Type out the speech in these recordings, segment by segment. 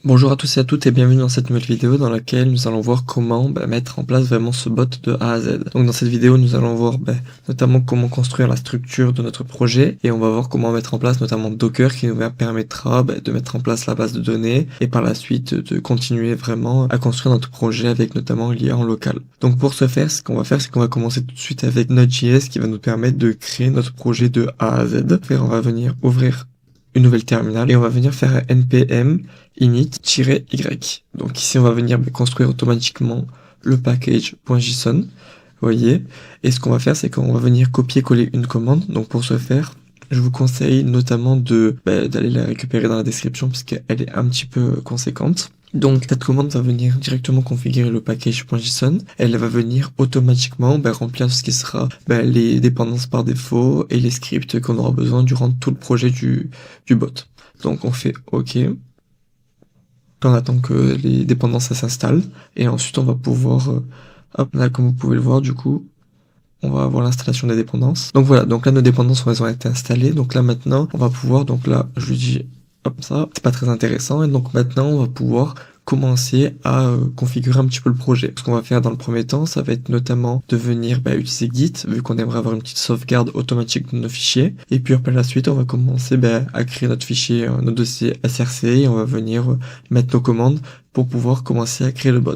Bonjour à tous et à toutes et bienvenue dans cette nouvelle vidéo dans laquelle nous allons voir comment mettre en place vraiment ce bot de A à Z. Donc dans cette vidéo nous allons voir notamment comment construire la structure de notre projet et on va voir comment mettre en place notamment Docker qui nous permettra de mettre en place la base de données et par la suite de continuer vraiment à construire notre projet avec notamment l'IA en local. Donc pour ce faire, ce qu'on va faire c'est qu'on va commencer tout de suite avec Node.js qui va nous permettre de créer notre projet de A à Z. On va venir ouvrir une nouvelle terminale et on va venir faire npm init-y. Donc ici on va venir construire automatiquement le package.json, vous voyez, et ce qu'on va faire c'est qu'on va venir copier-coller une commande. Donc pour ce faire, je vous conseille notamment d'aller la récupérer dans la description puisqu'elle est un petit peu conséquente. Donc cette commande va venir directement configurer le package.json. Elle va venir automatiquement remplir ce qui sera les dépendances par défaut et les scripts qu'on aura besoin durant tout le projet du bot. Donc on fait OK. On attend que les dépendances s'installent et ensuite on va pouvoir, hop là comme vous pouvez le voir du coup, on va avoir l'installation des dépendances. Donc voilà, donc là nos dépendances ont été installées. Donc là maintenant on va pouvoir, donc là je lui dis hop ça, c'est pas très intéressant et donc maintenant on va pouvoir commencer à configurer un petit peu le projet. Ce qu'on va faire dans le premier temps, ça va être notamment de venir utiliser Git, vu qu'on aimerait avoir une petite sauvegarde automatique de nos fichiers. Et puis par la suite, on va commencer à créer notre fichier, notre dossier SRC, et on va venir mettre nos commandes pour pouvoir commencer à créer le bot.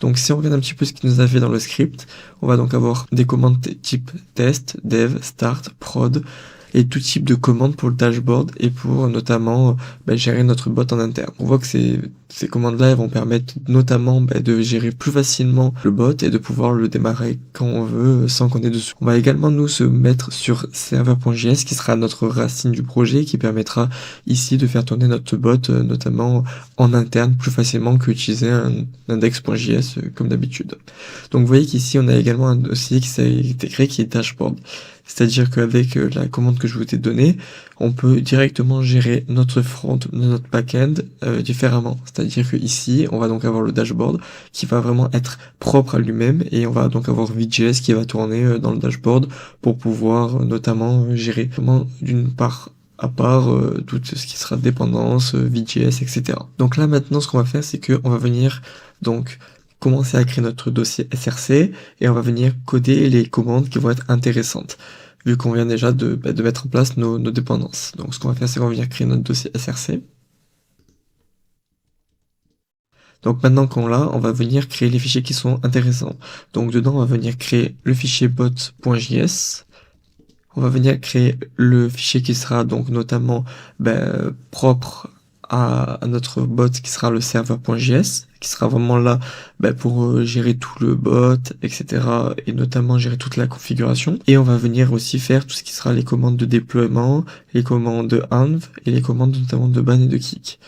Donc si on regarde un petit peu ce qu'il nous a fait dans le script, on va donc avoir des commandes type test, dev, start, prod, et tout type de commandes pour le dashboard et pour notamment gérer notre bot en interne. On voit que ces commandes-là vont permettre notamment de gérer plus facilement le bot et de pouvoir le démarrer quand on veut sans qu'on ait dessus. On va également nous se mettre sur server.js qui sera notre racine du projet qui permettra ici de faire tourner notre bot notamment en interne plus facilement qu'utiliser un index.js comme d'habitude. Donc vous voyez qu'ici on a également un dossier qui s'est été créé qui est dashboard. C'est-à-dire qu'avec la commande que je vous ai donnée, on peut directement gérer notre front, notre back-end différemment. C'est-à-dire que ici, on va donc avoir le dashboard qui va vraiment être propre à lui-même et on va donc avoir Vue.js qui va tourner dans le dashboard pour pouvoir notamment gérer vraiment d'une part à part tout ce qui sera dépendance, Vue.js, etc. Donc là maintenant, ce qu'on va faire, c'est qu'on va venir donc commencer à créer notre dossier SRC et on va venir coder les commandes qui vont être intéressantes vu qu'on vient déjà de mettre en place nos dépendances. Donc ce qu'on va faire c'est qu'on va venir créer notre dossier SRC. Donc maintenant qu'on l'a, on va venir créer les fichiers qui sont intéressants. Donc dedans on va venir créer le fichier bot.js. On va venir créer le fichier qui sera donc notamment propre à notre bot qui sera le serveur.js, qui sera vraiment là pour gérer tout le bot, etc. et notamment gérer toute la configuration. Et on va venir aussi faire tout ce qui sera les commandes de déploiement, les commandes de env et les commandes notamment de ban et de kick.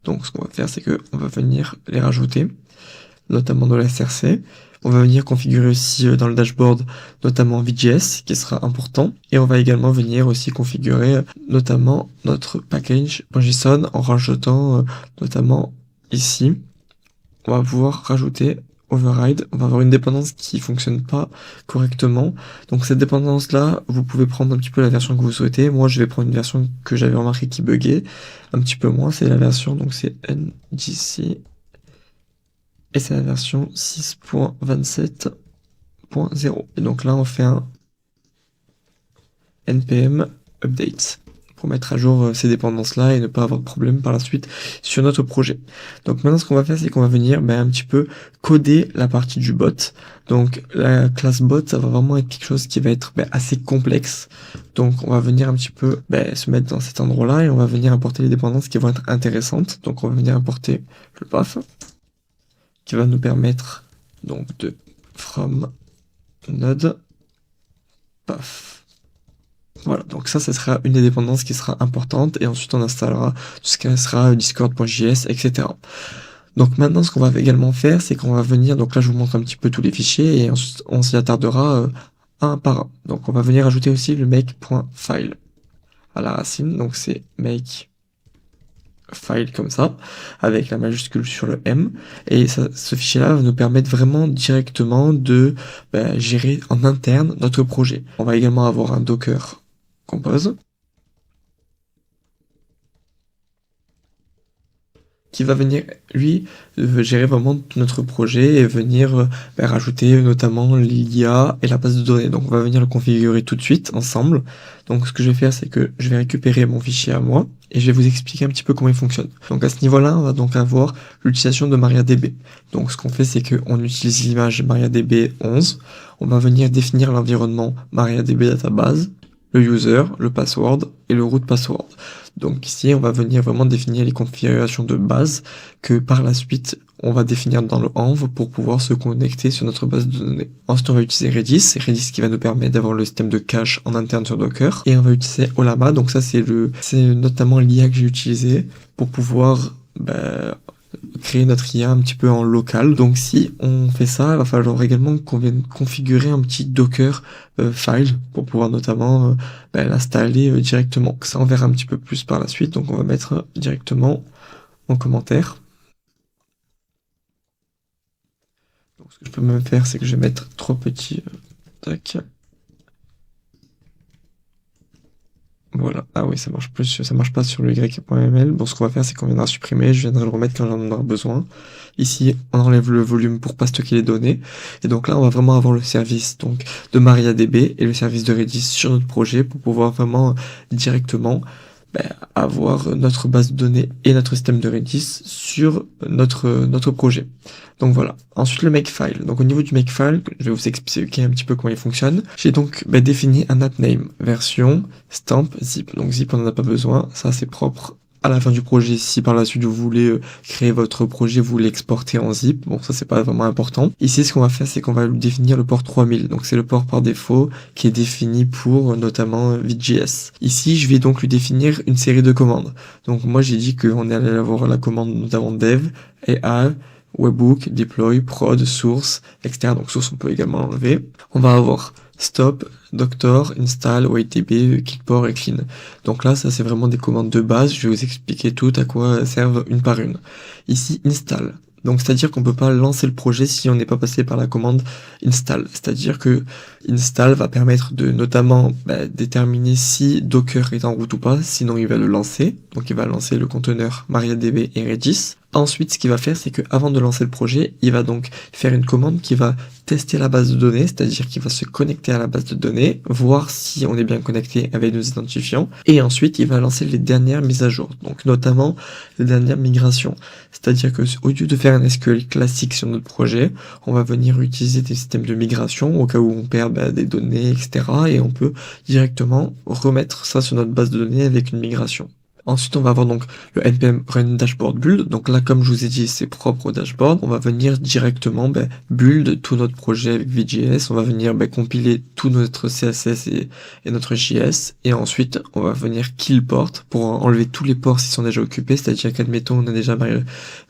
Donc ce qu'on va faire c'est que on va venir les rajouter, notamment dans la SRC. On va venir configurer aussi dans le dashboard notamment Vue.js qui sera important et on va également venir aussi configurer notamment notre package.json en rajoutant notamment ici on va pouvoir rajouter override. On va avoir une dépendance qui fonctionne pas correctement, donc cette dépendance là vous pouvez prendre un petit peu la version que vous souhaitez. Moi je vais prendre une version que j'avais remarqué qui buguait un petit peu moins, c'est la version donc c'est NDC et c'est la version 6.27.0. Et donc là, on fait un npm update pour mettre à jour ces dépendances-là et ne pas avoir de problème par la suite sur notre projet. Donc maintenant, ce qu'on va faire, c'est qu'on va venir un petit peu coder la partie du bot. Donc la classe bot, ça va vraiment être quelque chose qui va être assez complexe. Donc on va venir un petit peu se mettre dans cet endroit-là et on va venir importer les dépendances qui vont être intéressantes. Donc on va venir importer le path qui va nous permettre donc de from node path. Voilà, donc ça sera une des dépendances qui sera importante et ensuite on installera tout ce qui sera discord.js, etc. Donc maintenant ce qu'on va également faire, c'est qu'on va venir, donc là je vous montre un petit peu tous les fichiers et ensuite on s'y attardera un par un. Donc on va venir ajouter aussi le make.file à la racine, donc c'est make file comme ça, avec la majuscule sur le M, et ce fichier-là va nous permettre vraiment directement de gérer en interne notre projet. On va également avoir un Docker Compose. qui va venir, lui, gérer vraiment tout notre projet et venir rajouter notamment l'IA et la base de données. Donc on va venir le configurer tout de suite ensemble. Donc ce que je vais faire, c'est que je vais récupérer mon fichier à moi et je vais vous expliquer un petit peu comment il fonctionne. Donc à ce niveau-là, on va donc avoir l'utilisation de MariaDB. Donc ce qu'on fait, c'est qu'on utilise l'image MariaDB 11. On va venir définir l'environnement MariaDB Database, le user, le password et le root password. Donc ici, on va venir vraiment définir les configurations de base que par la suite, on va définir dans le env pour pouvoir se connecter sur notre base de données. Ensuite, on va utiliser Redis qui va nous permettre d'avoir le système de cache en interne sur Docker. Et on va utiliser Ollama, donc ça c'est notamment l'IA que j'ai utilisé pour pouvoir créer notre IA un petit peu en local. Donc si on fait ça, il va falloir également qu'on vienne configurer un petit Docker file pour pouvoir notamment l'installer directement. Ça on verra un petit peu plus par la suite, donc on va mettre directement en commentaire. Donc ce que je peux même faire, c'est que je vais mettre 3 petits tac. Voilà, ah oui, ça marche plus, ça marche pas sur le y.ml. Bon, ce qu'on va faire, c'est qu'on viendra supprimer, je viendrai le remettre quand j'en aurai besoin. Ici, on enlève le volume pour pas stocker les données. Et donc là, on va vraiment avoir le service donc de MariaDB et le service de Redis sur notre projet pour pouvoir vraiment directement avoir notre base de données et notre système de Redis sur notre projet. Donc voilà. Ensuite, le makefile. Donc au niveau du makefile, je vais vous expliquer un petit peu comment il fonctionne. J'ai donc défini un appname, version, stamp, zip. Donc zip, on n'en a pas besoin. Ça, c'est propre à la fin du projet. Si par la suite vous voulez créer votre projet, vous l'exportez en zip. Bon, ça c'est pas vraiment important. Ici, ce qu'on va faire, c'est qu'on va définir le port 3000. Donc c'est le port par défaut qui est défini pour notamment Vue.js. Ici, je vais donc lui définir une série de commandes. Donc moi, j'ai dit qu'on allait avoir la commande notamment dev et add, webhook, deploy, prod, source, etc. Donc source, on peut également l'enlever. On va avoir stop, doctor, install, waitdb, killport et clean. Donc là, ça c'est vraiment des commandes de base. Je vais vous expliquer tout à quoi servent une par une. Ici, install. Donc c'est-à-dire qu'on peut pas lancer le projet si on n'est pas passé par la commande install. C'est-à-dire que install va permettre de notamment déterminer si Docker est en route ou pas, sinon il va le lancer. Donc il va lancer le conteneur MariaDB et Redis. Ensuite, ce qu'il va faire, c'est que avant de lancer le projet, il va donc faire une commande qui va tester la base de données, c'est-à-dire qu'il va se connecter à la base de données, voir si on est bien connecté avec nos identifiants, et ensuite il va lancer les dernières mises à jour, donc notamment les dernières migrations. C'est-à-dire que au lieu de faire un SQL classique sur notre projet, on va venir utiliser des systèmes de migration au cas où on perd des données, etc. Et on peut directement remettre ça sur notre base de données avec une migration. Ensuite, on va avoir donc le npm run dashboard build. Donc là, comme je vous ai dit, c'est propre au dashboard. On va venir directement build tout notre projet avec Vue.js. On va venir compiler tout notre CSS et notre JS. Et ensuite, on va venir kill port pour enlever tous les ports s'ils sont déjà occupés. C'est-à-dire qu'admettons, on a déjà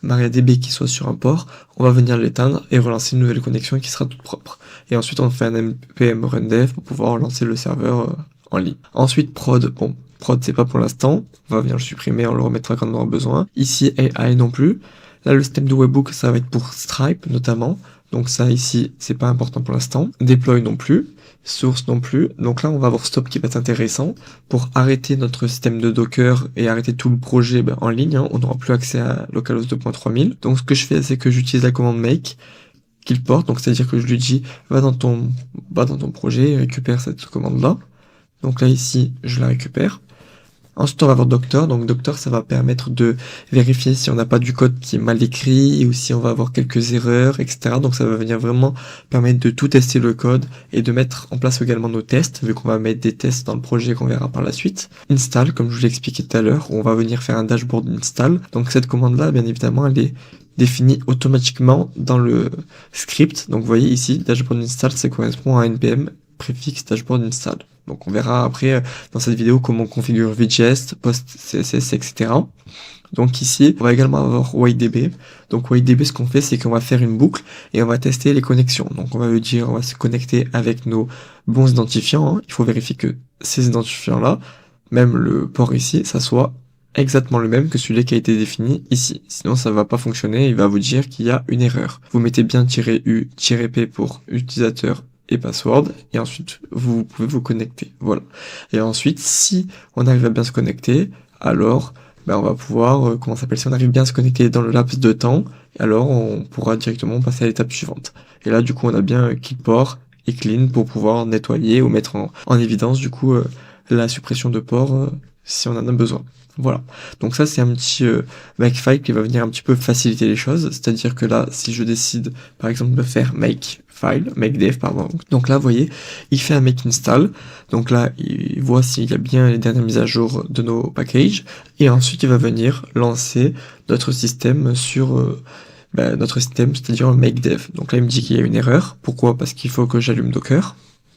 MariaDB qui soit sur un port. On va venir l'éteindre et relancer une nouvelle connexion qui sera toute propre. Et ensuite, on fait un npm run dev pour pouvoir lancer le serveur en ligne. Ensuite, prod. Bon, prod c'est pas pour l'instant, on va venir le supprimer, on le remettra quand on aura besoin. Ici AI non plus. Là le système de webhook ça va être pour Stripe notamment, donc ça ici c'est pas important pour l'instant. Deploy non plus, source non plus, donc là on va avoir stop qui va être intéressant pour arrêter notre système de Docker et arrêter tout le projet en ligne, on n'aura plus accès à localhost 2.3000. Donc ce que je fais c'est que j'utilise la commande make qu'il porte, donc c'est à dire que je lui dis va dans ton projet et récupère cette commande là. Donc là ici je la récupère. Ensuite, on va avoir Doctor. Donc Doctor, ça va permettre de vérifier si on n'a pas du code qui est mal écrit ou si on va avoir quelques erreurs, etc. Donc ça va venir vraiment permettre de tout tester le code et de mettre en place également nos tests, vu qu'on va mettre des tests dans le projet qu'on verra par la suite. Install, comme je vous l'ai expliqué tout à l'heure, on va venir faire un dashboard install. Donc cette commande-là, bien évidemment, elle est définie automatiquement dans le script. Donc vous voyez ici, dashboard install, ça correspond à npm préfixe dashboard install. Donc on verra après dans cette vidéo comment on configure Vue.js, post CSS, etc. Donc ici, on va également avoir waitdb. Donc waitdb, ce qu'on fait, c'est qu'on va faire une boucle et on va tester les connexions. Donc on va lui dire, on va se connecter avec nos bons identifiants. Il faut vérifier que ces identifiants-là, même le port ici, ça soit exactement le même que celui qui a été défini ici. Sinon, ça va pas fonctionner, il va vous dire qu'il y a une erreur. Vous mettez bien -u-p pour utilisateur et password, et ensuite vous pouvez vous connecter. Voilà. Et ensuite, si on arrive à bien se connecter, alors on va pouvoir, comment ça s'appelle, si on arrive bien à se connecter dans le laps de temps, alors on pourra directement passer à l'étape suivante. Et là, du coup, on a bien clipboard et clean pour pouvoir nettoyer ou mettre en évidence, du coup, la suppression de port si on en a besoin. Voilà. Donc ça, c'est un petit makefile qui va venir un petit peu faciliter les choses. C'est-à-dire que là, si je décide, par exemple, de faire make dev, pardon. Donc là, vous voyez, il fait un make install. Donc là, il voit s'il y a bien les dernières mises à jour de nos packages. Et ensuite, il va venir lancer notre système sur notre système, c'est-à-dire make dev. Donc là, il me dit qu'il y a une erreur. Pourquoi? Parce qu'il faut que j'allume Docker.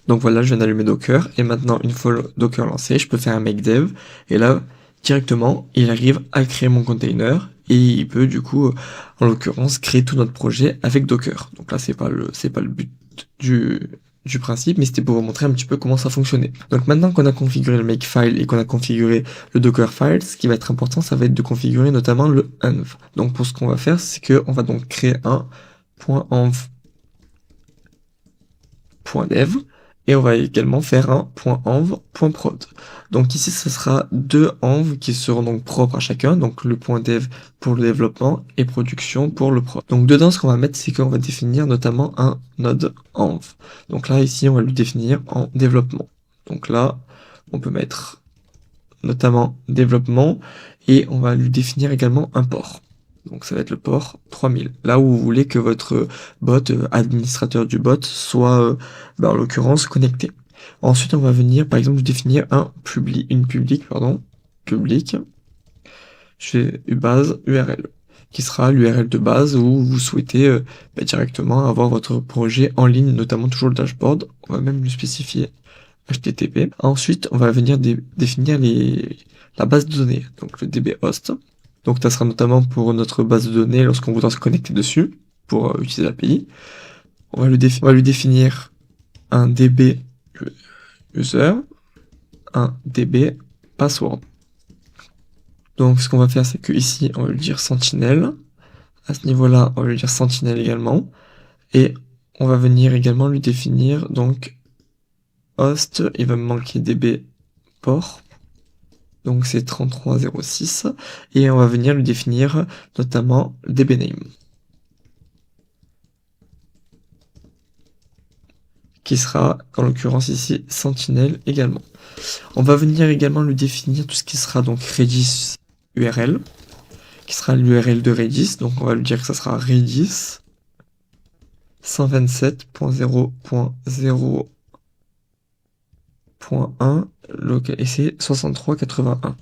Donc voilà, je viens d'allumer Docker. Et maintenant, une fois Docker lancé, je peux faire un make dev. Et là, directement, il arrive à créer mon container et il peut du coup, en l'occurrence, créer tout notre projet avec Docker. Donc là, c'est pas le but du principe, mais c'était pour vous montrer un petit peu comment ça fonctionnait. Donc maintenant qu'on a configuré le makefile et qu'on a configuré le Dockerfile, ce qui va être important, ça va être de configurer notamment le env. Donc pour ce qu'on va faire, c'est qu'on va donc créer un .env.dev et on va également faire un .env.prod. Donc ici, ce sera deux env qui seront donc propres à chacun, donc le .dev pour le développement et production pour le prod. Donc dedans, ce qu'on va mettre, c'est qu'on va définir notamment un node env. Donc là, ici, on va le définir en développement. Donc là, on peut mettre notamment développement et on va lui définir également un port. Donc ça va être le port 3000. Là où vous voulez que votre bot, administrateur du bot, soit en l'occurrence connecté. Ensuite, on va venir par exemple définir une public, chez base URL, qui sera l'URL de base où vous souhaitez directement avoir votre projet en ligne, notamment toujours le dashboard. On va même lui spécifier HTTP. Ensuite, on va venir définir la base de données, donc le DB host. Donc ça sera notamment pour notre base de données lorsqu'on voudra se connecter dessus pour utiliser l'API. On va lui définir un DB user, un DB password. Donc ce qu'on va faire, c'est que ici on va lui dire sentinelle. À ce niveau-là, on va lui dire sentinelle également. Et on va venir également lui définir donc host, il va me manquer DB port. Donc c'est 3306 et on va venir lui définir notamment dbname qui sera en l'occurrence ici sentinelle également. On va venir également lui définir tout ce qui sera donc Redis URL qui sera l'URL de Redis, donc on va lui dire que ça sera Redis 127.0.0.1 et c'est 6381.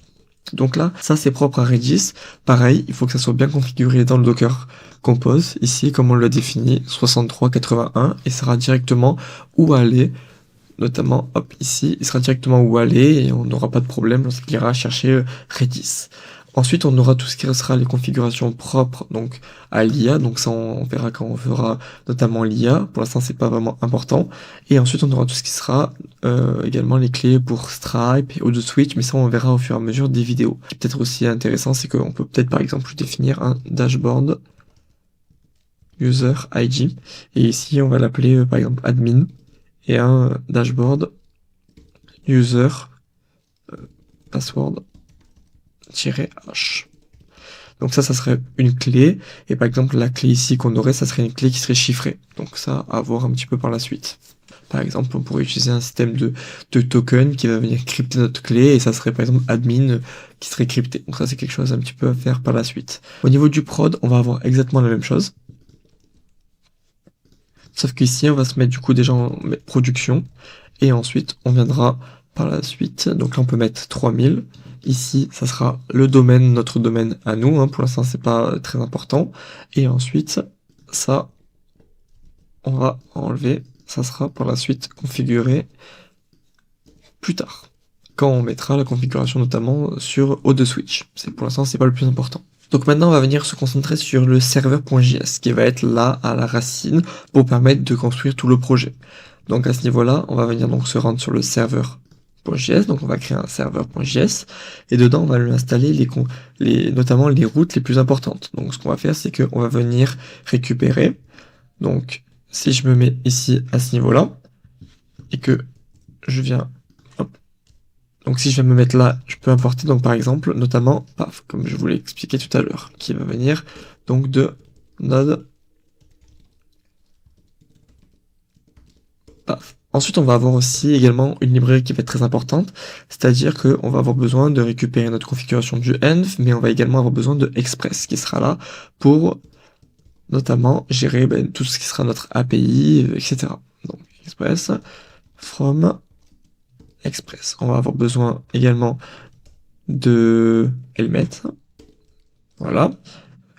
Donc là, ça c'est propre à Redis. Pareil, il faut que ça soit bien configuré dans le Docker Compose. Ici, comme on l'a défini, 6381, et ça sera directement où aller. Notamment, hop, ici, il sera directement où aller et on n'aura pas de problème lorsqu'il ira chercher Redis. Ensuite, on aura tout ce qui restera les configurations propres donc à l'IA, donc ça on verra quand on fera notamment l'IA, pour l'instant c'est pas vraiment important. Et ensuite on aura tout ce qui sera également les clés pour Stripe ou de Switch, mais ça on verra au fur et à mesure des vidéos. Ce qui est peut-être aussi intéressant, c'est qu'on peut peut-être par exemple définir un dashboard user ID, et ici on va l'appeler par exemple admin, et un dashboard user password-h. Donc ça serait une clé, et par exemple la clé ici qu'on aurait, ça serait une clé qui serait chiffrée. Donc ça, à voir un petit peu par la suite. Par exemple, on pourrait utiliser un système de token qui va venir crypter notre clé, et ça serait par exemple admin qui serait crypté. Donc ça c'est quelque chose un petit peu à faire par la suite. Au niveau du prod, on va avoir exactement la même chose. Sauf qu'ici, on va se mettre du coup déjà en production, et ensuite on viendra par la suite, donc là on peut mettre 3000, ici ça sera le domaine, notre domaine à nous, pour l'instant c'est pas très important, et ensuite ça on va enlever, ça sera par la suite configuré plus tard, quand on mettra la configuration notamment sur O2 Switch, pour l'instant c'est pas le plus important. Donc maintenant on va venir se concentrer sur le serveur.js qui va être là à la racine pour permettre de construire tout le projet. Donc à ce niveau-là, on va venir donc se rendre sur le serveur.js, donc on va créer un serveur.js et dedans on va lui installer notamment les routes les plus importantes. Donc ce qu'on va faire, c'est qu'on va venir récupérer. Donc si je me mets ici à ce niveau-là et que je viens Donc si je vais me mettre là, je peux importer donc par exemple, notamment, paf, comme je vous l'ai expliqué tout à l'heure, qui va venir donc de node paf. Ensuite, on va avoir aussi également une librairie qui va être très importante, c'est-à-dire qu'on va avoir besoin de récupérer notre configuration du env, mais on va également avoir besoin de express qui sera là pour notamment gérer tout ce qui sera notre API, etc. Donc express from express. On va avoir besoin également de helmet. Voilà.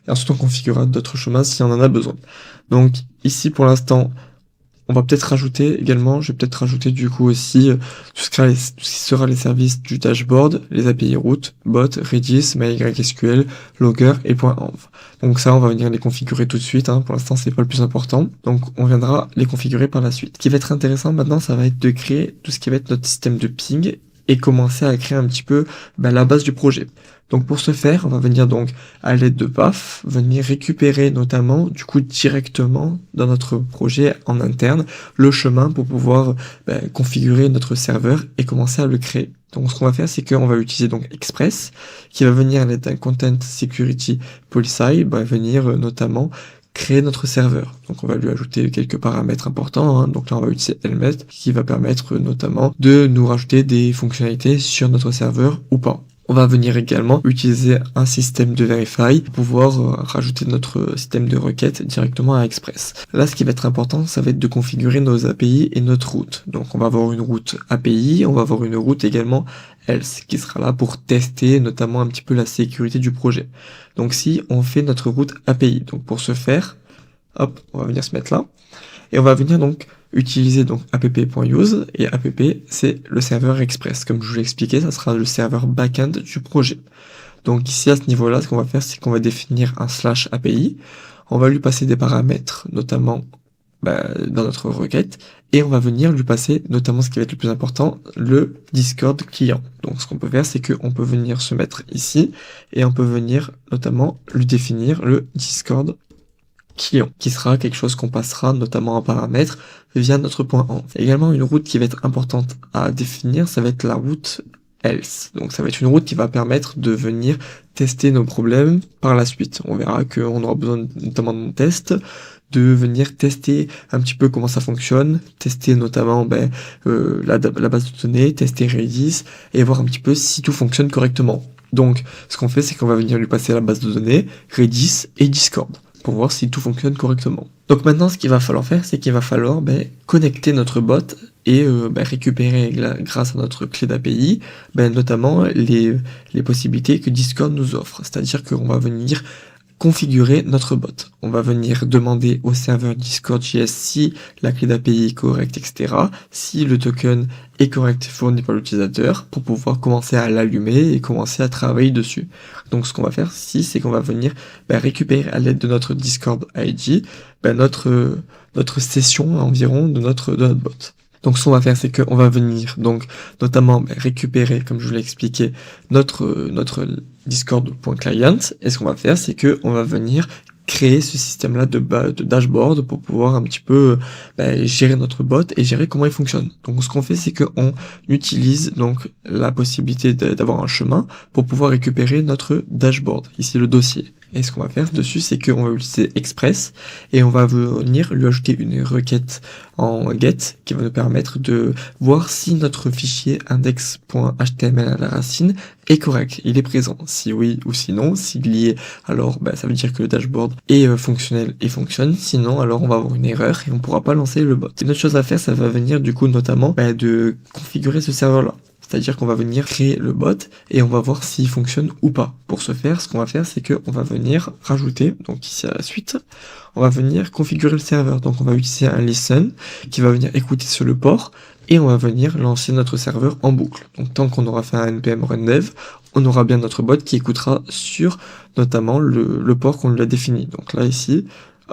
Et ensuite, on configurera d'autres chemins si on en a besoin. Donc ici, pour l'instant, on va peut-être rajouter également, je vais peut-être rajouter du coup aussi tout ce qui sera les services du dashboard, les API route, bot, Redis, MySQL, logger et .env. Donc ça, on va venir les configurer tout de suite, hein. Pour l'instant, c'est pas le plus important. Donc on viendra les configurer par la suite. Ce qui va être intéressant maintenant, ça va être de créer tout ce qui va être notre système de ping et commencer à créer un petit peu la base du projet. Donc pour ce faire, on va venir donc à l'aide de PAF, venir récupérer notamment du coup directement dans notre projet en interne le chemin pour pouvoir configurer notre serveur et commencer à le créer. Donc ce qu'on va faire, c'est qu'on va utiliser donc Express qui va venir à l'aide d'un Content Security Policy, venir notamment créer notre serveur. Donc on va lui ajouter quelques paramètres importants, hein. Donc là on va utiliser helmet qui va permettre notamment de nous rajouter des fonctionnalités sur notre serveur ou pas. On va venir également utiliser un système de verify pour pouvoir rajouter notre système de requête directement à Express. Là, ce qui va être important, ça va être de configurer nos API et notre route. Donc, on va avoir une route API, on va avoir une route également else qui sera là pour tester notamment un petit peu la sécurité du projet. Donc, si on fait notre route API, donc pour ce faire, hop, on va venir se mettre là et on va venir donc utiliser donc app.use et app c'est le serveur express. Comme je vous l'ai expliqué, ça sera le serveur backend du projet. Donc ici à ce niveau-là, ce qu'on va faire, c'est qu'on va définir un /API. On va lui passer des paramètres, notamment dans notre requête, et on va venir lui passer, notamment ce qui va être le plus important, le Discord client. Donc ce qu'on peut faire, c'est qu'on peut venir se mettre ici, et on peut venir notamment lui définir le Discord client, qui sera quelque chose qu'on passera notamment en paramètre via notre .env. Également une route qui va être importante à définir, ça va être la route else. Donc ça va être une route qui va permettre de venir tester nos problèmes par la suite. On verra qu'on aura besoin notamment de tests, de venir tester un petit peu comment ça fonctionne, tester notamment la base de données, tester Redis et voir un petit peu si tout fonctionne correctement. Donc ce qu'on fait, c'est qu'on va venir lui passer la base de données, Redis et Discord, pour voir si tout fonctionne correctement. Donc maintenant, ce qu'il va falloir faire, c'est qu'il va falloir connecter notre bot et récupérer grâce à notre clé d'API, notamment les possibilités que Discord nous offre. C'est-à-dire qu'on va venir configurer notre bot. On va venir demander au serveur Discord.js si la clé d'API est correcte, etc. Si le token est correct fourni par l'utilisateur pour pouvoir commencer à l'allumer et commencer à travailler dessus. Donc ce qu'on va faire ici, c'est qu'on va venir récupérer à l'aide de notre Discord ID notre session environ de notre bot. Donc ce qu'on va faire, c'est qu'on va venir donc notamment récupérer, comme je vous l'ai expliqué, notre Discord.client, et ce qu'on va faire, c'est qu'on va venir créer ce système-là de dashboard pour pouvoir un petit peu gérer notre bot et gérer comment il fonctionne. Donc ce qu'on fait, c'est qu'on utilise donc la possibilité d'avoir un chemin pour pouvoir récupérer notre dashboard, ici le dossier. Et ce qu'on va faire dessus, c'est qu'on va utiliser Express et on va venir lui ajouter une requête en get qui va nous permettre de voir si notre fichier index.html à la racine est correct, il est présent. Si oui ou sinon, s'il y est, alors ça veut dire que le dashboard est fonctionnel et fonctionne. Sinon, alors on va avoir une erreur et on pourra pas lancer le bot. Une autre chose à faire, ça va venir du coup notamment de configurer ce serveur-là. C'est-à-dire qu'on va venir créer le bot et on va voir s'il fonctionne ou pas. Pour ce faire, ce qu'on va faire, c'est qu'on va venir rajouter, donc ici à la suite, on va venir configurer le serveur. Donc on va utiliser un listen qui va venir écouter sur le port et on va venir lancer notre serveur en boucle. Donc tant qu'on aura fait un npm run dev, on aura bien notre bot qui écoutera sur notamment le port qu'on lui a défini. Donc là ici,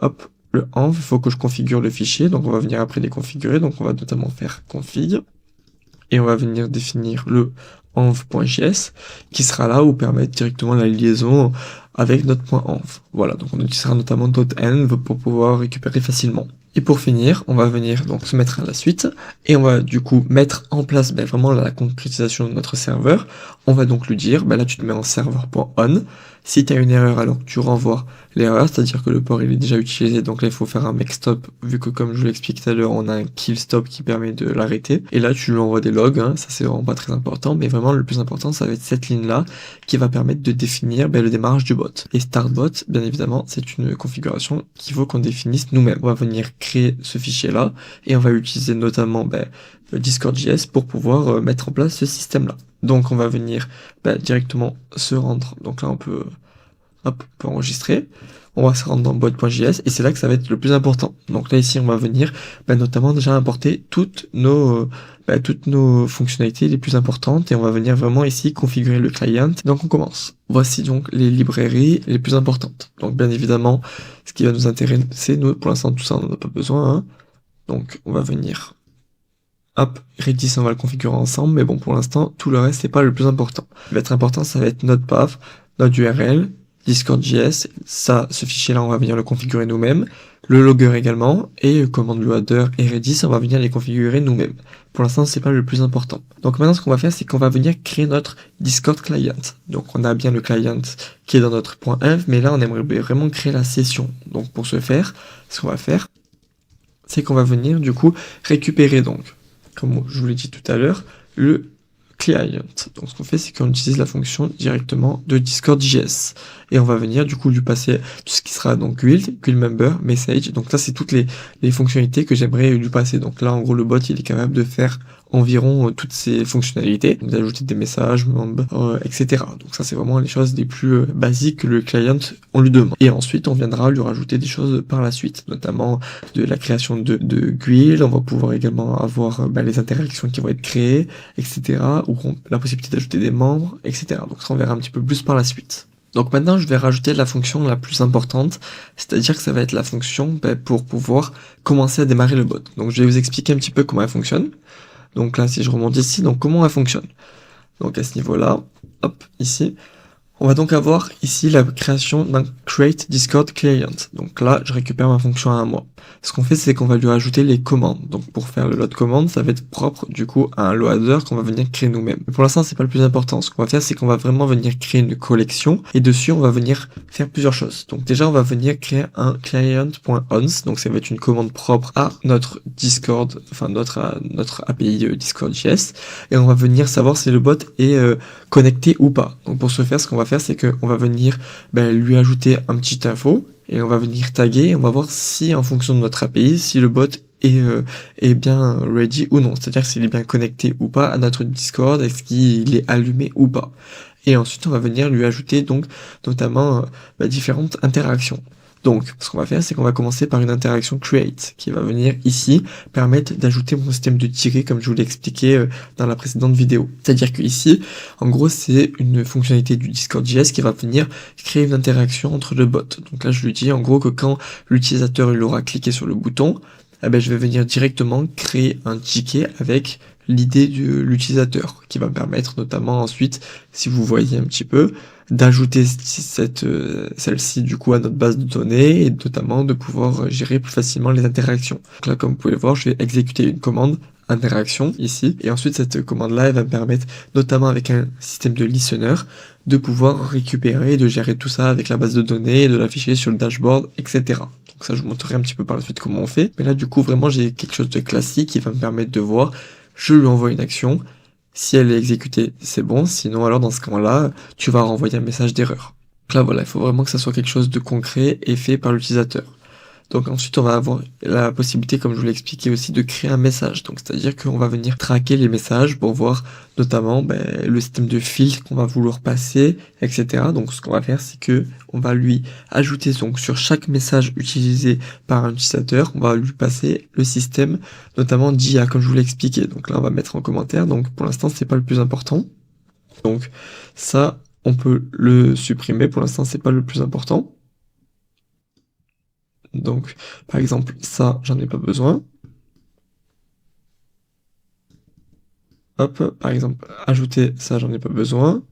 hop, le env, il faut que je configure le fichier. Donc on va venir après les configurer. Donc on va notamment faire config. Et on va venir définir le env.js qui sera là ou permettre directement la liaison avec notre point .env. Voilà, donc on utilisera notamment .env pour pouvoir récupérer facilement. Et pour finir, on va venir donc se mettre à la suite, et on va du coup mettre en place vraiment la concrétisation de notre serveur. On va donc lui dire, là tu te mets en serveur.on, si tu as une erreur alors tu renvoies l'erreur, c'est-à-dire que le port il est déjà utilisé, donc là il faut faire un make stop, vu que comme je vous l'explique tout à l'heure, on a un kill stop qui permet de l'arrêter, et là tu lui envoies des logs, ça c'est vraiment pas très important, mais vraiment le plus important ça va être cette ligne là, qui va permettre de définir le démarrage du bot. Et startbot, bien évidemment, c'est une configuration qu'il faut qu'on définisse nous-mêmes. On va venir créer ce fichier là, et on va utiliser notamment Discord.js pour pouvoir mettre en place ce système là. Donc on va venir directement se rendre, donc là on peut enregistrer, on va se rendre dans bot.js, et c'est là que ça va être le plus important. Donc là ici on va venir notamment déjà importer toutes nos fonctionnalités les plus importantes, et on va venir vraiment ici configurer le client. Donc on commence. Voici donc les librairies les plus importantes. Donc bien évidemment, ce qui va nous intéresser, nous pour l'instant tout ça on n'en a pas besoin, donc on va venir Redis, on va le configurer ensemble, mais bon, pour l'instant, tout le reste, c'est pas le plus important. Ce qui va être important, ça va être notre path, notre URL, Discord.js, ce fichier-là, on va venir le configurer nous-mêmes, le logger également, et command loader et Redis, on va venir les configurer nous-mêmes. Pour l'instant, c'est pas le plus important. Donc maintenant, ce qu'on va faire, c'est qu'on va venir créer notre Discord client. Donc on a bien le client qui est dans notre .env, mais là, on aimerait vraiment créer la session. Donc pour ce faire, ce qu'on va faire, c'est qu'on va venir, du coup, récupérer donc, comme je vous l'ai dit tout à l'heure, le client. Donc ce qu'on fait, c'est qu'on utilise la fonction directement de Discord.js. Et on va venir du coup lui passer tout ce qui sera donc guild member, message. Donc ça, c'est toutes les fonctionnalités que j'aimerais lui passer. Donc là, en gros, le bot, il est capable de faire environ toutes ces fonctionnalités, d'ajouter des messages, etc. Donc ça, c'est vraiment les choses les plus basiques que le client, on lui demande. Et ensuite, on viendra lui rajouter des choses par la suite, notamment de la création de guild. On va pouvoir également avoir les interactions qui vont être créées, etc. Ou la possibilité d'ajouter des membres, etc. Donc ça, on verra un petit peu plus par la suite. Donc maintenant, je vais rajouter la fonction la plus importante, c'est-à-dire que ça va être la fonction pour pouvoir commencer à démarrer le bot. Donc je vais vous expliquer un petit peu comment elle fonctionne. Donc là, si je remonte ici, donc comment elle fonctionne. Donc à ce niveau-là, hop, ici, on va donc avoir ici la création d'un create Discord client. Donc là, je récupère ma fonction à moi. Ce qu'on fait, c'est qu'on va lui rajouter les commandes. Donc pour faire le load command, ça va être propre du coup à un loader qu'on va venir créer nous-mêmes. Mais pour l'instant, c'est pas le plus important. Ce qu'on va faire, c'est qu'on va vraiment venir créer une collection, et dessus, on va venir faire plusieurs choses. Donc déjà, on va venir créer un client.ons. Donc ça va être une commande propre à notre Discord, enfin notre API Discord.js, et on va venir savoir si le bot est connecté ou pas. Donc pour ce faire, ce qu'on va faire, c'est qu'on va venir lui ajouter un petit info, et on va venir taguer, et on va voir si en fonction de notre API, si le bot est bien ready ou non, c'est-à-dire s'il est bien connecté ou pas à notre Discord, est-ce qu'il est allumé ou pas. Et ensuite, on va venir lui ajouter donc notamment différentes interactions. Donc, ce qu'on va faire, c'est qu'on va commencer par une interaction create, qui va venir ici permettre d'ajouter mon système de tiret, comme je vous l'ai expliqué dans la précédente vidéo. C'est-à-dire que ici, en gros, c'est une fonctionnalité du Discord.js qui va venir créer une interaction entre le bot. Donc là, je lui dis en gros que quand l'utilisateur il aura cliqué sur le bouton, je vais venir directement créer un ticket avec l'idée de l'utilisateur, qui va me permettre notamment ensuite, si vous voyez un petit peu, d'ajouter celle-ci du coup à notre base de données, et notamment de pouvoir gérer plus facilement les interactions. Donc là, comme vous pouvez le voir, je vais exécuter une commande interaction ici, et ensuite cette commande là elle va me permettre, notamment avec un système de listener, de pouvoir récupérer et de gérer tout ça avec la base de données, et de l'afficher sur le dashboard, etc. Donc ça, je vous montrerai un petit peu par la suite comment on fait, mais là du coup vraiment j'ai quelque chose de classique qui va me permettre de voir, je lui envoie une action, si elle est exécutée, c'est bon, sinon alors dans ce cas-là, tu vas renvoyer un message d'erreur. Donc là voilà, il faut vraiment que ça soit quelque chose de concret et fait par l'utilisateur. Donc ensuite, on va avoir la possibilité, comme je vous l'ai expliqué aussi, de créer un message. Donc c'est-à-dire qu'on va venir traquer les messages pour voir notamment le système de filtre qu'on va vouloir passer, etc. Donc ce qu'on va faire, c'est que on va lui ajouter donc sur chaque message utilisé par un utilisateur, on va lui passer le système notamment d'IA, comme je vous l'ai expliqué. Donc là, on va mettre en commentaire. Donc pour l'instant, c'est pas le plus important. Donc ça, on peut le supprimer. Pour l'instant, c'est pas le plus important. Donc, par exemple, ça, j'en ai pas besoin. Hop, par exemple, ajouter ça, j'en ai pas besoin.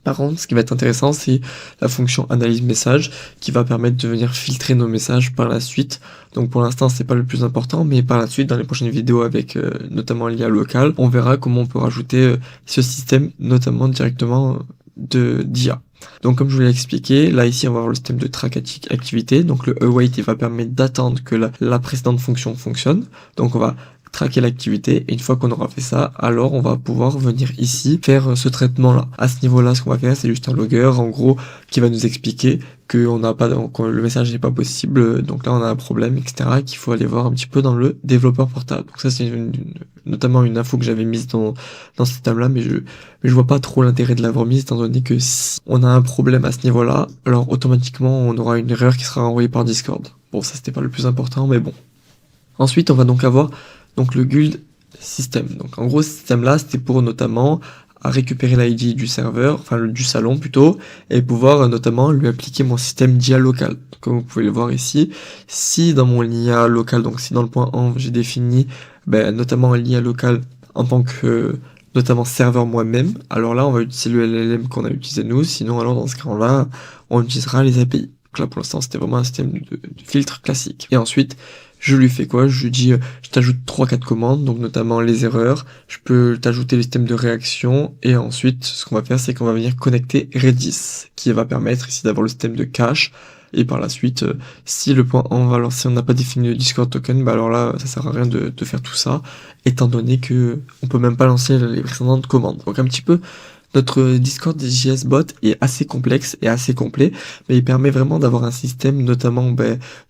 Par contre, ce qui va être intéressant, c'est la fonction analyse message qui va permettre de venir filtrer nos messages par la suite. Donc pour l'instant, c'est pas le plus important, mais par la suite, dans les prochaines vidéos avec notamment l'IA locale, on verra comment on peut rajouter ce système, notamment directement d'IA. Donc comme je vous l'ai expliqué, là ici on va avoir le système de track activité. Donc le await il va permettre d'attendre que la précédente fonction fonctionne. Donc on va traquer l'activité, et une fois qu'on aura fait ça, alors on va pouvoir venir ici faire ce traitement là. À ce niveau là, ce qu'on va faire, c'est juste un logger en gros qui va nous expliquer que le message n'est pas possible, donc là on a un problème, etc., qu'il faut aller voir un petit peu dans le développeur portable. Donc ça c'est notamment une info que j'avais mise dans ce système là, mais je vois pas trop l'intérêt de l'avoir mise, étant donné que si on a un problème à ce niveau là, alors automatiquement on aura une erreur qui sera envoyée par Discord. Bon, ça c'était pas le plus important, mais bon. Ensuite on va donc avoir donc le guild system. Donc en gros ce système là c'était pour notamment à récupérer l'ID du serveur, enfin du salon plutôt, et pouvoir notamment lui appliquer mon système d'IA local. Comme vous pouvez le voir ici, si dans mon IA local, donc si dans le point env j'ai défini notamment l'IA local en tant que notamment serveur moi-même, alors là on va utiliser le LLM qu'on a utilisé nous, sinon alors dans ce cas-là on utilisera les API. Donc là pour l'instant c'était vraiment un système de filtre classique. Et ensuite je lui fais quoi? Je lui dis, je t'ajoute 3-4 commandes, donc notamment les erreurs, je peux t'ajouter le système de réaction, et ensuite, ce qu'on va faire, c'est qu'on va venir connecter Redis, qui va permettre ici d'avoir le système de cache, et par la suite, si le point env, alors si on n'a pas défini le Discord token, alors là, ça sert à rien de faire tout ça, étant donné que on peut même pas lancer les précédentes commandes. Donc un petit peu, notre Discord JS bot est assez complexe et assez complet, mais il permet vraiment d'avoir un système notamment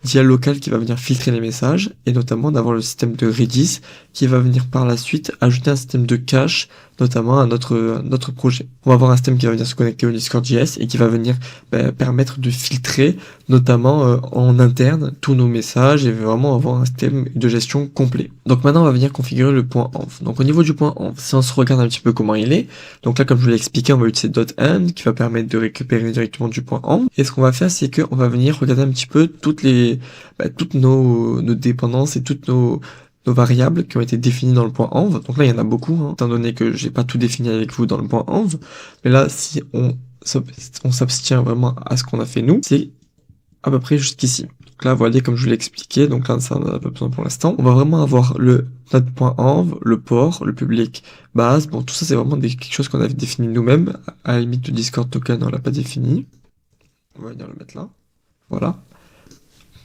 d'IA local qui va venir filtrer les messages, et notamment d'avoir le système de Redis qui va venir par la suite ajouter un système de cache notamment à notre projet. On va avoir un système qui va venir se connecter au Discord JS et qui va venir permettre de filtrer notamment en interne tous nos messages et vraiment avoir un système de gestion complet. Donc maintenant on va venir configurer le point env. Donc au niveau du point env, si on se regarde un petit peu comment il est, donc là comme je vous l'ai expliqué, on va utiliser .end qui va permettre de récupérer directement du point env, et ce qu'on va faire c'est qu'on va venir regarder un petit peu toutes nos dépendances et toutes nos variables qui ont été définies dans le point env. Donc là il y en a beaucoup, étant donné que j'ai pas tout défini avec vous dans le point env, mais là si on s'abstient vraiment à ce qu'on a fait nous, c'est à peu près jusqu'ici. Donc là, vous voyez, comme je vous l'ai expliqué, donc là, ça n'en a pas besoin pour l'instant. On va vraiment avoir notre point env, le port, le public base. Bon, tout ça, c'est vraiment quelque chose qu'on avait défini nous-mêmes. À la limite, le Discord token, on l'a pas défini. On va venir le mettre là. Voilà.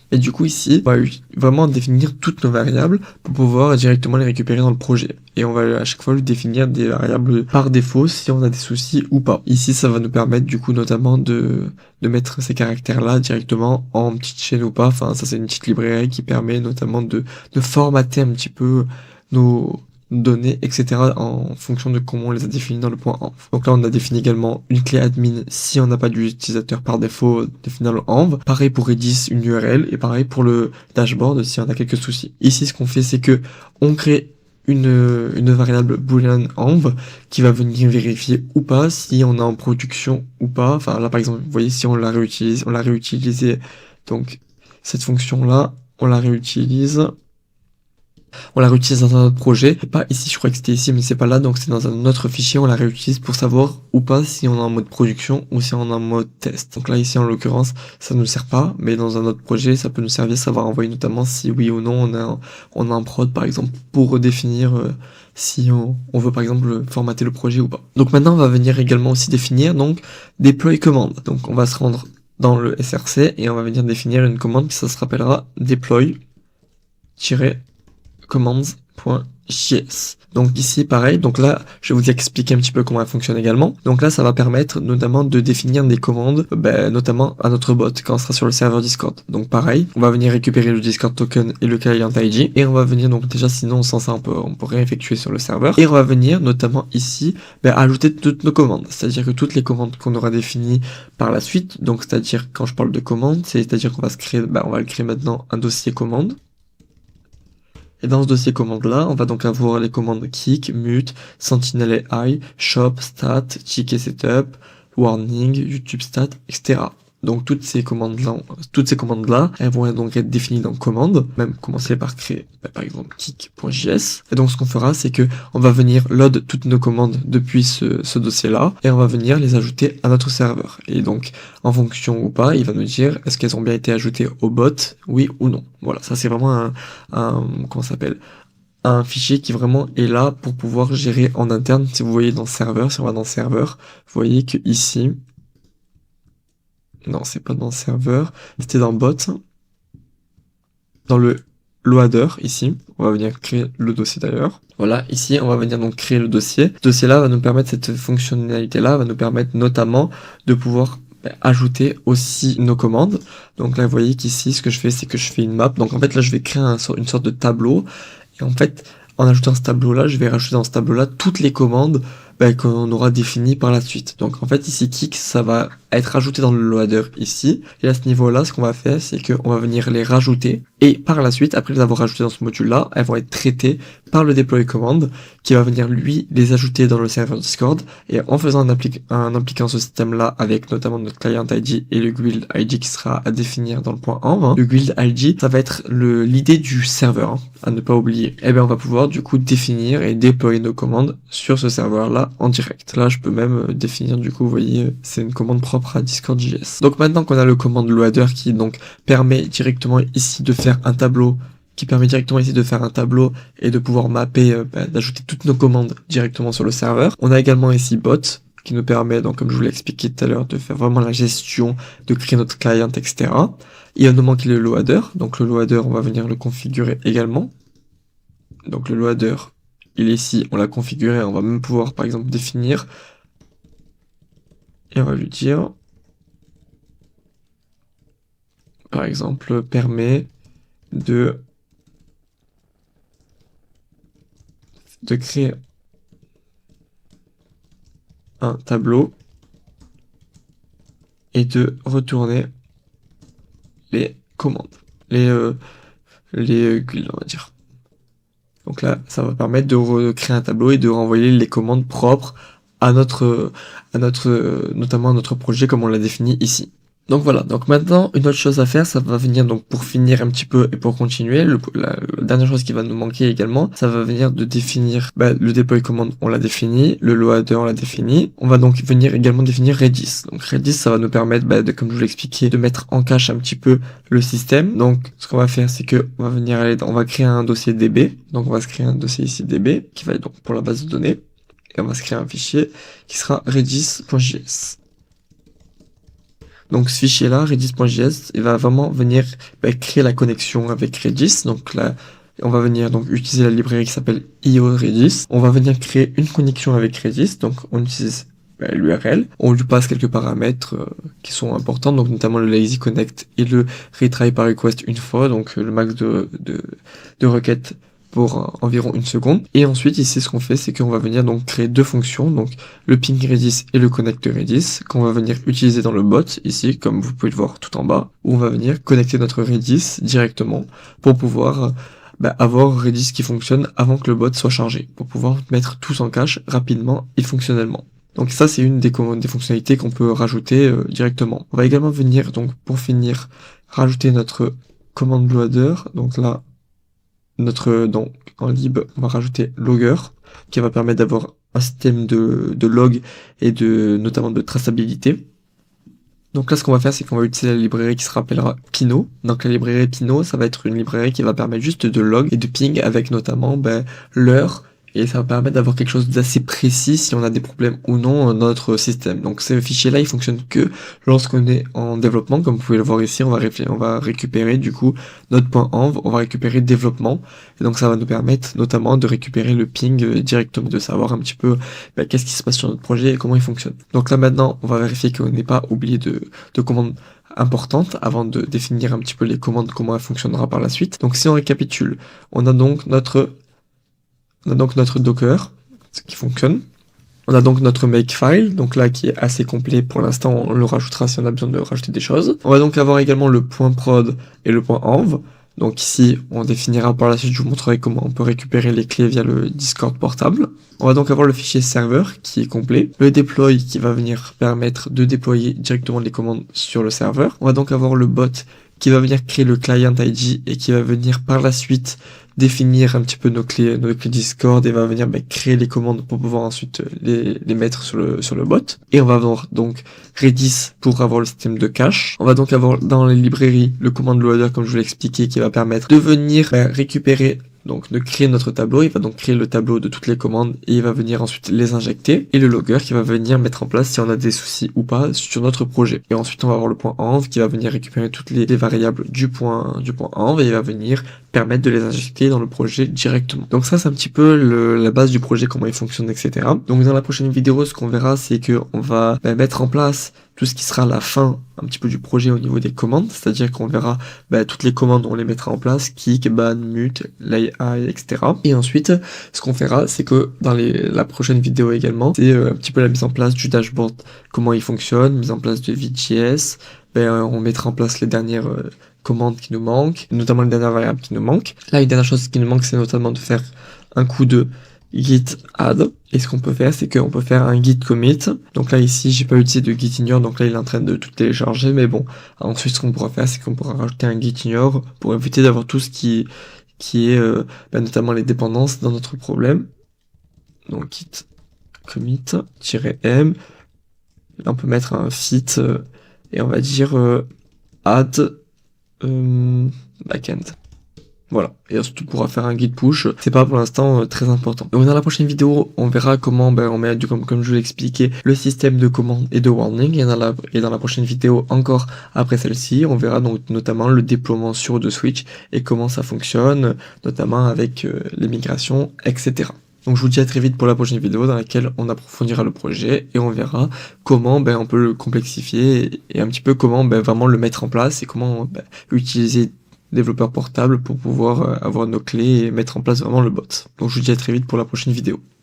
Et du coup ici, on va vraiment définir toutes nos variables pour pouvoir directement les récupérer dans le projet. Et on va à chaque fois lui définir des variables par défaut si on a des soucis ou pas. Ici, ça va nous permettre du coup notamment de mettre ces caractères-là directement en petite chaîne ou pas. Enfin, ça c'est une petite librairie qui permet notamment de formater un petit peu nos données, etc. en fonction de comment on les a définis dans le point env. Donc là, on a défini également une clé admin si on n'a pas d'utilisateur par défaut défini dans le env. Pareil pour Redis, une URL, et pareil pour le dashboard si on a quelques soucis. Ici, ce qu'on fait, c'est que on crée une variable boolean env qui va venir vérifier ou pas si on est en production ou pas. Enfin là, par exemple, vous voyez, si on l'a réutilisé, donc cette fonction-là, on la réutilise dans un autre projet, pas ici, je crois que c'était ici, mais c'est pas là, donc c'est dans un autre fichier, on la réutilise pour savoir ou pas si on est en mode production ou si on est en mode test. Donc là, ici, en l'occurrence, ça ne nous sert pas, mais dans un autre projet, ça peut nous servir, ça va renvoyer notamment si oui ou non on est en prod, par exemple, pour redéfinir si on veut, par exemple, formater le projet ou pas. Donc maintenant, on va venir également aussi définir, donc, deploy commande. Donc on va se rendre dans le src et on va venir définir une commande qui ça se rappellera deploy- commands.js. Donc ici pareil, donc là je vais vous expliquer un petit peu comment elle fonctionne également. Donc là ça va permettre notamment de définir des commandes, notamment à notre bot quand on sera sur le serveur Discord. Donc pareil, on va venir récupérer le Discord token et le client ID, et on va venir donc déjà sinon sans ça on peut rien effectuer sur le serveur, et on va venir notamment ici ajouter toutes nos commandes, c'est-à-dire que toutes les commandes qu'on aura définies par la suite, donc c'est-à-dire quand je parle de commandes, c'est-à-dire qu'on va se créer, on va créer maintenant un dossier commande. Et dans ce dossier commande là, on va donc avoir les commandes kick, mute, sentinel AI, shop, stat, ticket setup, warning, YouTube stat, etc. Donc toutes ces commandes-là, elles vont donc être définies dans commande, même commencer par créer, par exemple, kick.js. Et donc ce qu'on fera, c'est que on va venir load toutes nos commandes depuis ce dossier-là, et on va venir les ajouter à notre serveur. Et donc, en fonction ou pas, il va nous dire est-ce qu'elles ont bien été ajoutées au bot, oui ou non. Voilà, ça c'est vraiment comment ça s'appelle, un fichier qui vraiment est là pour pouvoir gérer en interne. Si vous voyez dans serveur, si on va dans serveur, vous voyez que ici, non, c'est pas dans serveur, c'était dans bot, dans le loader, ici, on va venir créer le dossier d'ailleurs. Voilà, ici, on va venir donc créer le dossier. Ce dossier-là va nous permettre, cette fonctionnalité-là va nous permettre notamment de pouvoir ajouter aussi nos commandes. Donc là, vous voyez qu'ici, ce que je fais, c'est que je fais une map. Donc en fait, là, je vais créer une sorte de tableau. Et en fait, en ajoutant ce tableau-là, je vais rajouter dans ce tableau-là toutes les commandes qu'on aura définies par la suite. Donc en fait, ici, kick, ça va être rajouté dans le loader ici. Et à ce niveau-là, ce qu'on va faire, c'est qu'on va venir les rajouter. Et par la suite, après les avoir rajoutées dans ce module-là, elles vont être traitées par le deploy command qui va venir, lui, les ajouter dans le serveur Discord. Et en faisant en impliquant ce système-là avec notamment notre client ID et le guild ID qui sera à définir dans le point env. Le guild ID, ça va être l'idée du serveur, à ne pas oublier. Et bien, on va pouvoir du coup définir et déployer nos commandes sur ce serveur-là en direct. Là, je peux même définir, du coup, vous voyez, c'est une commande propre à Discord.js. Donc maintenant qu'on a le commande loader qui donc permet directement ici de faire un tableau, et de pouvoir mapper, d'ajouter toutes nos commandes directement sur le serveur. On a également ici bot qui nous permet, donc comme je vous l'ai expliqué tout à l'heure, de faire vraiment la gestion, de créer notre client, etc. Il va nous manquer le loader. Donc le loader, on va venir le configurer également. Donc le loader, il est ici, on l'a configuré, on va même pouvoir par exemple définir. Et on va lui dire, par exemple, permet de créer un tableau et de retourner les commandes, les guilds, on va dire. Donc là, ça va permettre de recréer un tableau et de renvoyer les commandes propres à notamment à notre projet comme on l'a défini ici. Donc voilà, donc maintenant, une autre chose à faire, ça va venir donc pour finir un petit peu et pour continuer, la dernière chose qui va nous manquer également, ça va venir de définir le deploy command, on l'a défini, le loader, on l'a défini. On va donc venir également définir Redis. Donc Redis, ça va nous permettre, comme je vous l'ai expliqué, de mettre en cache un petit peu le système. Donc ce qu'on va faire, c'est que on va créer un dossier DB. Donc on va se créer un dossier ici DB, qui va être donc pour la base de données. Et on va se créer un fichier qui sera redis.js. Donc ce fichier-là, redis.js, il va vraiment venir créer la connexion avec Redis. Donc là, on va venir donc utiliser la librairie qui s'appelle io-redis. On va venir créer une connexion avec Redis. Donc on utilise l'URL. On lui passe quelques paramètres qui sont importants, donc notamment le lazy connect et le retry par request une fois, donc le max de requêtes pour environ 1 seconde. Et ensuite ici ce qu'on fait, c'est qu'on va venir donc créer deux fonctions, donc le ping Redis et le connect Redis, qu'on va venir utiliser dans le bot ici, comme vous pouvez le voir tout en bas, où on va venir connecter notre Redis directement pour pouvoir avoir Redis qui fonctionne avant que le bot soit chargé, pour pouvoir mettre tout en cache rapidement et fonctionnellement. Donc ça c'est une des fonctionnalités qu'on peut rajouter directement. On va également venir donc pour finir rajouter notre command loader. Donc là donc en lib on va rajouter logger qui va permettre d'avoir un système de log et notamment de traçabilité. Donc là ce qu'on va faire c'est qu'on va utiliser la librairie qui se rappellera Pinot. Donc la librairie Pinot ça va être une librairie qui va permettre juste de log et de ping avec notamment l'heure. Et ça va permettre d'avoir quelque chose d'assez précis si on a des problèmes ou non dans notre système. Donc ce fichier-là, il fonctionne que lorsqu'on est en développement. Comme vous pouvez le voir ici, on va récupérer du coup notre point env, on va récupérer développement. Et donc ça va nous permettre notamment de récupérer le ping directement, de savoir un petit peu qu'est-ce qui se passe sur notre projet et comment il fonctionne. Donc là maintenant, on va vérifier qu'on n'ait pas oublié de commandes importantes avant de définir un petit peu les commandes, comment elle fonctionnera par la suite. Donc si on récapitule, on a donc notre Docker qui fonctionne. On a donc notre makefile, donc là qui est assez complet pour l'instant, on le rajoutera si on a besoin de rajouter des choses. On va donc avoir également le point prod et le point env. Donc ici, on définira par la suite, je vous montrerai comment on peut récupérer les clés via le Discord portable. On va donc avoir le fichier serveur qui est complet, le deploy qui va venir permettre de déployer directement les commandes sur le serveur. On va donc avoir le bot qui va venir créer le client ID et qui va venir par la suite définir un petit peu nos clés Discord et va venir créer les commandes pour pouvoir ensuite les mettre sur le bot. Et on va avoir donc Redis pour avoir le système de cache. On va donc avoir dans les librairies le command loader comme je vous l'ai expliqué qui va permettre de venir récupérer, donc de créer notre tableau. Il va donc créer le tableau de toutes les commandes et il va venir ensuite les injecter. Et le logger qui va venir mettre en place si on a des soucis ou pas sur notre projet. Et ensuite on va avoir le point env qui va venir récupérer toutes les variables du point env et il va venir permettre de les injecter dans le projet directement. Donc ça c'est un petit peu la base du projet, comment il fonctionne, etc. Donc dans la prochaine vidéo, ce qu'on verra, c'est que on va mettre en place tout ce qui sera la fin un petit peu du projet au niveau des commandes, c'est-à-dire qu'on verra toutes les commandes, on les mettra en place, kick, ban, mute, lay, etc. Et ensuite, ce qu'on fera, c'est que dans la prochaine vidéo également, c'est un petit peu la mise en place du dashboard, comment il fonctionne, mise en place de Vue.js, on mettra en place les dernières commandes qui nous manquent, notamment les dernières variables qui nous manquent. Là, une dernière chose qui nous manque, c'est notamment de faire un coup de git add. Et ce qu'on peut faire, c'est qu'on peut faire un git commit. Donc là, ici, j'ai pas utilisé de git ignore, donc là, il est en train de tout télécharger. Mais bon, ensuite, ce qu'on pourra faire, c'est qu'on pourra rajouter un git ignore pour éviter d'avoir tout ce qui est notamment les dépendances dans notre problème. Donc git commit-m. Là, on peut mettre un fit et on va dire add backend. Voilà, et ensuite on pourra faire un git push, c'est pas pour l'instant très important. Donc dans la prochaine vidéo, on verra comment on met, comme je vous l'ai expliqué, le système de commande et de warning, et dans la prochaine vidéo, encore après celle-ci, on verra donc notamment le déploiement sur de Switch et comment ça fonctionne, notamment avec les migrations, etc. Donc je vous dis à très vite pour la prochaine vidéo dans laquelle on approfondira le projet et on verra comment on peut le complexifier et un petit peu comment vraiment le mettre en place et comment utiliser développeur portable pour pouvoir avoir nos clés et mettre en place vraiment le bot. Donc je vous dis à très vite pour la prochaine vidéo.